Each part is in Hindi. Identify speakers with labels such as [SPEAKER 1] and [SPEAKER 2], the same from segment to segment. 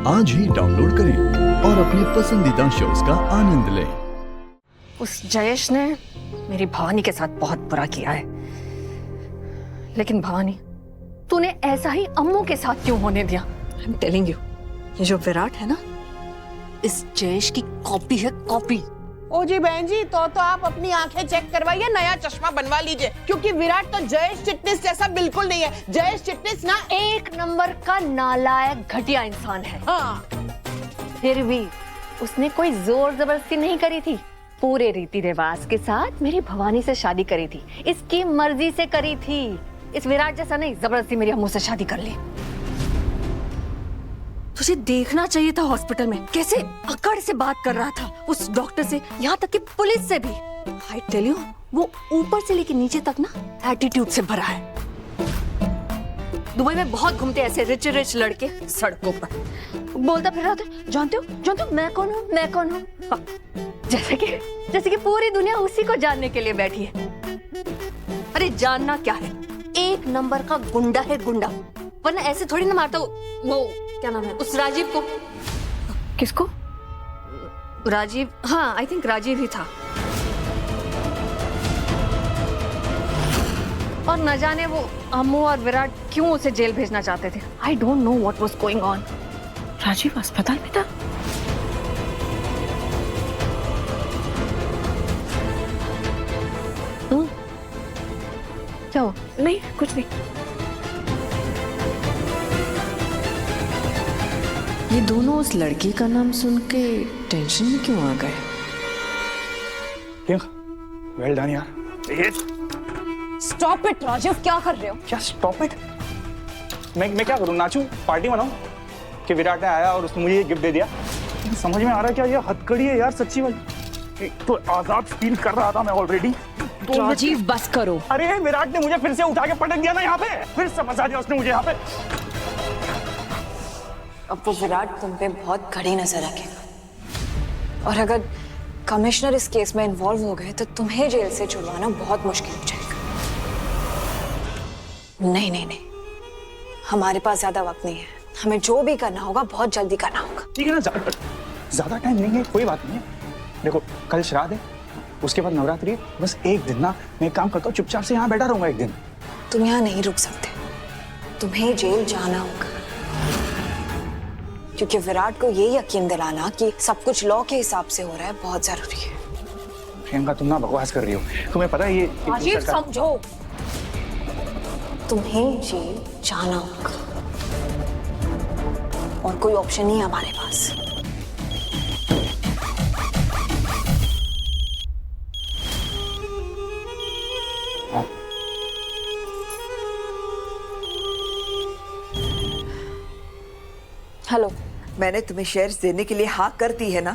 [SPEAKER 1] आज ही डाउनलोड करें और अपने पसंदीदा शोज का आनंद लें।
[SPEAKER 2] उस जयेश ने मेरी भवानी के साथ बहुत बुरा किया है, लेकिन भवानी तूने ऐसा ही अम्मू के साथ क्यों होने दिया? आई एम टेलिंग यू, ये जो विराट है ना, इस जयेश की कॉपी है, कॉपी।
[SPEAKER 3] ओ जी बहन जी, तो आप अपनी आंखें चेक करवाइए, नया चश्मा बनवा लीजिए, क्योंकि विराट तो जयेश चिटनिस जैसा बिल्कुल नहीं है। जयेश चिटनिस ना
[SPEAKER 2] एक नंबर का नालायक घटिया इंसान है।
[SPEAKER 3] हाँ।
[SPEAKER 2] फिर भी उसने कोई जोर जबरदस्ती नहीं करी थी, पूरे रीति रिवाज के साथ मेरी भवानी से शादी करी थी, इसकी मर्जी से करी थी। इस विराट जैसा नहीं, जबरदस्ती मेरी अम्मू से शादी कर ली। तुझे देखना चाहिए था हॉस्पिटल में कैसे अकड़ से बात कर रहा था उस डॉक्टर से, यहाँ तक कि पुलिस से भी। आई टेल यू, वो ऊपर से लेकर नीचे तक ना एटीट्यूड से भरा है। दुबई में बहुत घूमते ऐसे रिच रिच लड़के सड़कों पर, बोलता फिर रहा था, जानते हो मैं कौन हूँ, मैं कौन हूँ। जैसे कि पूरी दुनिया उसी को जानने के लिए बैठी है। अरे जानना क्या है, एक नंबर का गुंडा है, गुंडा। वरना ऐसे थोड़ी ना मारता वो क्या नाम है उस राजीव को। किसको? राजीव, हाँ आई थिंक राजीव ही था। और न जाने वो अम्मू और विराट क्यों उसे जेल भेजना चाहते थे। I don't know what was going on. Rajiv अस्पताल में था। क्या हुआ? नहीं कुछ नहीं।
[SPEAKER 4] ये दोनों उस लड़की का नाम सुन के टेंशन में क्यों आ गए?
[SPEAKER 5] वेल डन यार।
[SPEAKER 2] स्टॉप इट राजीव, क्या कर रहे हो?
[SPEAKER 5] क्या स्टॉप इट? मैं क्या करूं, नाचूं, पार्टी मनाऊं कि विराट ने आया और उसने मुझे ये गिफ्ट दे दिया? समझ में आ रहा है क्या ये हथकड़ी है यार, सच्ची वाली। तो आजाद फील कर रहा था मैं ऑलरेडी।
[SPEAKER 4] राजीव बस करो।
[SPEAKER 5] अरे विराट ने मुझे फिर से उठा के पटक दिया ना यहाँ पे, फिर से फंसा दिया उसने मुझे यहाँ पे।
[SPEAKER 6] अब वो विराट तुम पे बहुत घड़ी नजर रखेगा, और अगर कमिश्नर इस केस में इन्वॉल्व हो गए तो तुम्हें जेल से छुड़वाना बहुत मुश्किल हो जाएगा। नहीं नहीं नहीं, हमारे पास ज्यादा वक्त नहीं है, हमें जो भी करना होगा बहुत जल्दी करना होगा।
[SPEAKER 5] ठीक है ना, ज्यादा टाइम नहीं है, कोई बात नहीं है। देखो कल श्राद्ध है, उसके बाद नवरात्रि है, बस एक दिन ना मैं एक काम करता हूँ, चुपचाप से यहाँ बैठा रहूंगा एक दिन।
[SPEAKER 6] तुम यहाँ नहीं रुक सकते, तुम्हें जेल जाना होगा, क्योंकि विराट को ये यकीन दिलाना कि सब कुछ लॉ के हिसाब से हो रहा है बहुत जरूरी है।
[SPEAKER 5] प्रियंका तुम ना बकवास कर रही हो, तुम्हें पता है ये
[SPEAKER 6] राजीव समझो, तुम्हें जेल जाना होगा और कोई ऑप्शन नहीं है हमारे पास। हेलो,
[SPEAKER 7] मैंने तुम्हें शेयर्स देने के लिए हाँ कर दी है ना,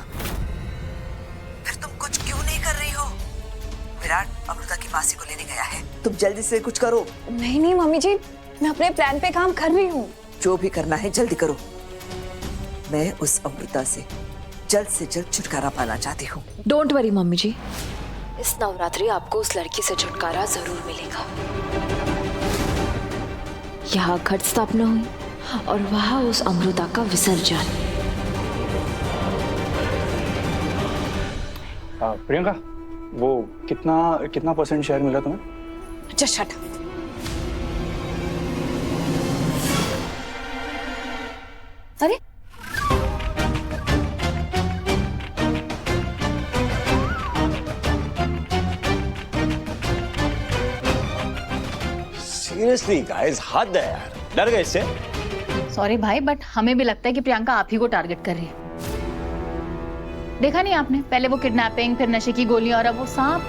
[SPEAKER 7] फिर तुम कुछ क्यों नहीं कर रही हो? विराट अमृता की मासी को लेने गया है, तुम जल्दी से कुछ करो।
[SPEAKER 6] नहीं नहीं मम्मी जी, मैं अपने प्लान पे काम कर रही हूँ।
[SPEAKER 7] जो भी करना है जल्दी करो, मैं उस अमृता से जल्द छुटकारा पाना चाहती हूँ।
[SPEAKER 4] डोंट वरी मम्मी जी,
[SPEAKER 6] इस नवरात्रि आपको उस लड़की से छुटकारा जरूर मिलेगा।
[SPEAKER 4] यहाँ घट स्थापना हुई और वहाँ उस अमृता का विसर्जन।
[SPEAKER 5] प्रियंका, वो कितना परसेंट शेयर मिला तुम्हें?
[SPEAKER 6] अच्छा शट। अरे
[SPEAKER 8] सीरियसली गाइस, हद है यार, डर गए इससे।
[SPEAKER 9] सॉरी भाई, बट हमें भी लगता है कि प्रियंका आप ही को टारगेट कर रही है। देखा नहीं आपने, पहले वो किडनैपिंग, फिर नशे की गोलियां और अब वो सांप।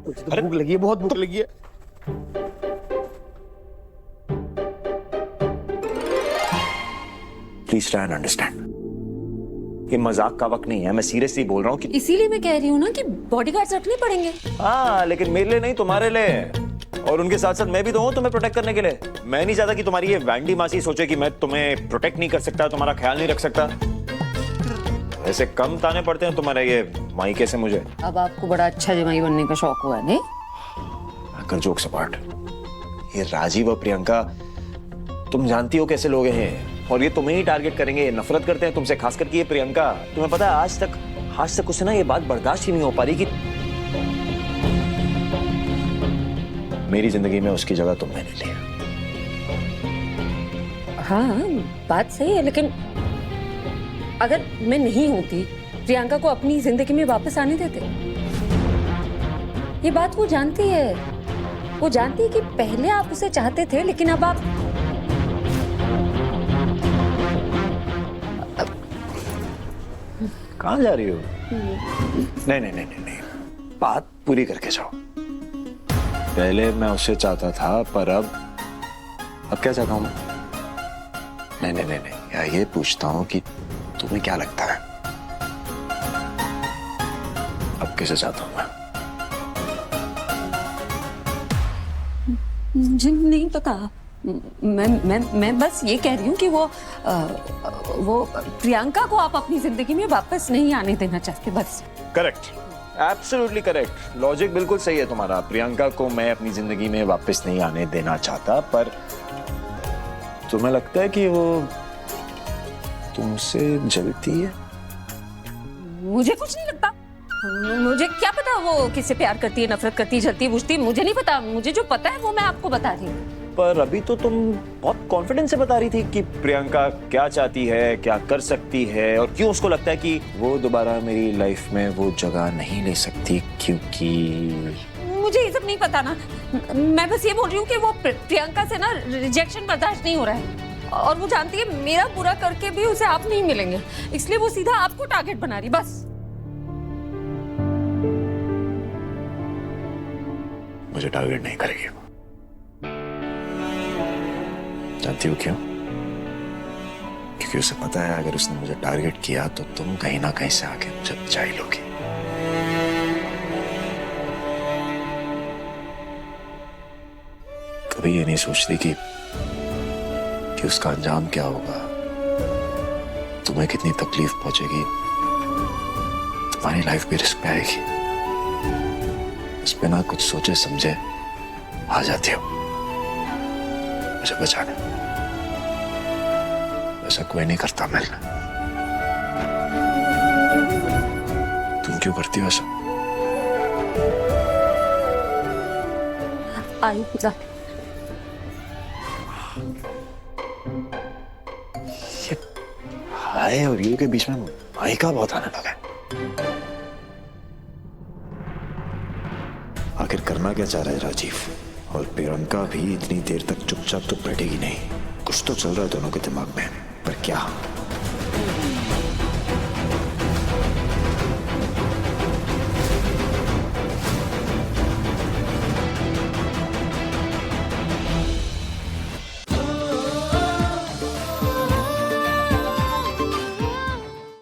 [SPEAKER 5] तो भूख लगी है, बहुत भूख लगी है।
[SPEAKER 8] प्लीज ट्राई एंड अंडरस्टैंड, ये मजाक का वक्त नहीं है, मैं सीरियसली बोल रहा हूँ कि
[SPEAKER 4] इसीलिए मैं कह रही हूँ ना कि बॉडीगार्ड्स रखने पड़ेंगे।
[SPEAKER 8] हाँ, लेकिन मेरे लिए नहीं, तुम्हारे लिए, और उनके साथ साथ मैं भी तो हूँ तुम्हें प्रोटेक्ट करने के लिए। मैं नहीं चाहता कि तुम्हारी ये वैंडी मासी सोचे कि मैं तुम्हें प्रोटेक्ट नहीं कर सकता, तुम्हारा ख्याल नहीं रख सकता। ऐसे कम ताने पड़ते हैं तुम्हारे ये मायके से मुझे।
[SPEAKER 4] अब आपको बड़ा अच्छा जमाई बनने का शौक हुआ नहीं?
[SPEAKER 8] जोक्स अपार्ट, ये राजीव और प्रियंका तुम जानती हो कैसे लोग हैं, और ये तुम्हें ही टारगेट करेंगे, नफरत करते हैं तुमसे, खास करके ये प्रियंका। तुम्हें पता है आज तक उसे ना ये बात बर्दाश्त ही नहीं हो पा रही कि मेरी जिंदगी में उसकी जगह तुमने ले लिया।
[SPEAKER 10] हाँ बात सही है, लेकिन अगर मैं नहीं होती प्रियंका को अपनी जिंदगी में वापस आने देते? ये बात वो जानती है, वो जानती है कि पहले आप उसे चाहते थे, लेकिन अब आप
[SPEAKER 8] कहाँ जा रही हो? नहीं, बात पूरी करके जाओ। पहले मैं उसे चाहता था, पर अब क्या चाहता हूं मैं? नहीं, या ये पूछता हूं कि तुम्हें क्या लगता है अब कैसे चाहता हूं मैं?
[SPEAKER 10] मुझे नहीं पता। मैं बस ये कह रही हूँ कि वो प्रियंका को आप अपनी जिंदगी में वापस नहीं आने देना चाहते, बस।
[SPEAKER 8] करेक्ट, एब्सोल्युटली करेक्ट, लॉजिक बिल्कुल सही है तुम्हारा। प्रियंका को मैं अपनी जिंदगी में वापस नहीं आने देना चाहता, पर तुम्हें लगता है कि वो तुमसे जलती है?
[SPEAKER 10] मुझे कुछ नहीं लगता। मुझे क्या पता वो किससे प्यार करती है, नफरत करती है, जलती है, बुझती है, मुझे नहीं पता। मुझे जो पता है वो मैं आपको बता रही हूँ।
[SPEAKER 8] पर अभी तो तुम बहुत कॉन्फिडेंस से बता रही थी कि प्रियंका क्या चाहती है, क्या कर सकती है, और क्यों उसको लगता है कि वो दोबारा मेरी लाइफ में वो जगह नहीं ले सकती, क्योंकि
[SPEAKER 10] मुझे ये सब नहीं पता ना। मैं बस ये बोल रही हूँ कि वो प्रियंका से ना रिजेक्शन बर्दाश्त नहीं हो रहा है, और वो जानती है मेरा बुरा करके भी उसे आप नहीं मिलेंगे, इसलिए वो सीधा आपको टारगेट बना रही, बस।
[SPEAKER 8] मुझे टारगेट नहीं करेगी। जानती हो क्यों? क्योंकि उसे पता है अगर उसने मुझे टारगेट किया तो तुम कहीं ना कहीं से आके मुझे बचा ही लोगी। कभी ये नहीं सोचती कि उसका अंजाम क्या होगा, तुम्हें कितनी तकलीफ पहुंचेगी, तुम्हारी लाइफ भी रिस्क पे आएगी। इस पे ना कुछ सोचे समझे आ जाती हो मुझे बचाने। ऐसा कोई नहीं करता मिलना। तुम क्यों करती हो ऐसा?
[SPEAKER 10] आयु जा।
[SPEAKER 8] हाय और यू के बीच में माई का बहुत आने लगा है। आखिर करना क्या चाह रहा है राजीव? और प्रियंका भी इतनी देर तक चुपचाप तो बैठेगी नहीं। कुछ तो चल रहा है दोनों के दिमाग में, पर क्या?